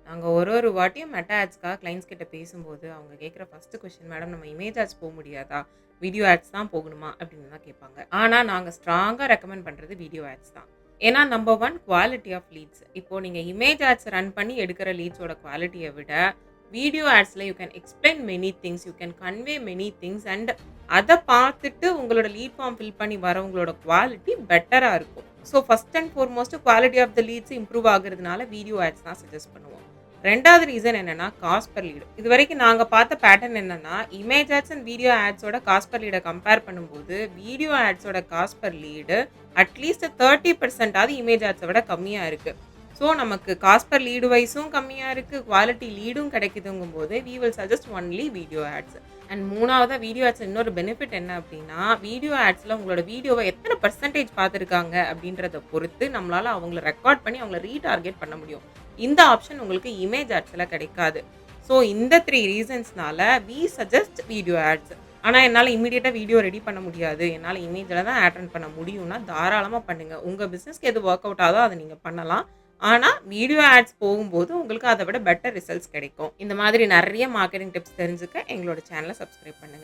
நாங்க ஒரு வாட்டியும் மெட்டா ஆட்ஸ்க்காக கிளையண்ட்ஸ் கிட்ட பேசும்போது, அவங்க கேட்கிற ஃபர்ஸ்ட் கொஸ்டின், "மேடம் நம்ம இமேஜ் ஆட்ஸ் முடியாதா? வீடியோ ஆட்ஸ் தான் போகணுமா?" அப்படின்னு தான் கேட்பாங்க. ஆனா நாங்க ஸ்ட்ராங்கா ரெக்கமெண்ட் பண்றது வீடியோ ஆட்ஸ் தான். ஏன்னா நம்பர் 1 குவாலிட்டி ஆஃப் லீட்ஸ். இப்போ நீங்க இமேஜ் ஆட்ஸ் ரன் பண்ணி எடுக்கிற லீட்ஸோட குவாலிட்டிய விட, வீடியோ ஆட்ஸ்ல you can explain many things, you can convey many things and அத பார்த்துட்டு உங்களோட லீட் ஃபார்ம் ஃபில் பண்ணி வரவங்களோட குவாலிட்டி பெட்டரா இருக்கும். So first and foremost quality of the leads improve ஆகுறதுனால வீடியோ ஆட்ஸ் தான் சஜெஸ்ட் பண்ணுவோம். 2வது ரீசன் என்னன்னா, காஸ்ட் பெர் லீடு. இதுவரைக்கும் நாங்க பார்த்த பேட்டர்ன் என்னன்னா, இமேஜ் ஆட்ஸ் அண்ட் வீடியோ ஆட்ஸோட காஸ்ட் பெர் லீட கம்பேர் பண்ணும்போது, வீடியோ ஆட்ஸோட காஸ்ட் பெர் லீடு அட்லீஸ்ட் 30% ஆவது இமேஜ் ஆட்ஸ விட கம்மியா இருக்கு. ஸோ நமக்கு காஸ்ட் பெர் லீடு வைஸும் கம்மியா இருக்கு, குவாலிட்டி லீடும் கிடைக்குதுங்கும்போது, we will suggest only video ads. And 3வதா வீடியோ ஆட்ஸ் இன்னொரு பெனிஃபிட் என்ன அப்படின்னா, வீடியோ ஆட்ஸ்ல உங்களோட வீடியோவ எத்தன பெர்சன்டேஜ் பார்த்துருக்காங்க அப்படின்றத பொறுத்து நம்மளால அவங்கள ரெக்கார்ட் பண்ணி அவங்கள ரீடார்கெட் பண்ண முடியும். இந்த ஆப்ஷன் உங்களுக்கு இமேஜ் ஆட்ஸ்ல கிடைக்காது. ஸோ இந்த 3 ரீசன்ஸ்னால வி சஜெஸ்ட் வீடியோ ஆட்ஸ். ஆனா என்னால இமிடியேட்டா வீடியோ ரெடி பண்ண முடியாது, என்னால இமேஜ்ல தான் ஆட் ரன் பண்ண முடியும்னா தாராளமா பண்ணுங்க. உங்க பிசினஸ்க்கு எது வொர்க் அவுட் ஆகுதோ அத நீங்க பண்ணலாம். ஆனா வீடியோ ஆட்ஸ் போகும்போது உங்களுக்கு அத விட பெட்டர் ரிசல்ட்ஸ் கிடைக்கும். இந்த மாதிரி நெறைய மார்க்கெட்டிங் டிப்ஸ் தெரிஞ்சுக்க எங்களோட சேனல சப்ஸ்கிரைப் பண்ணுங்க.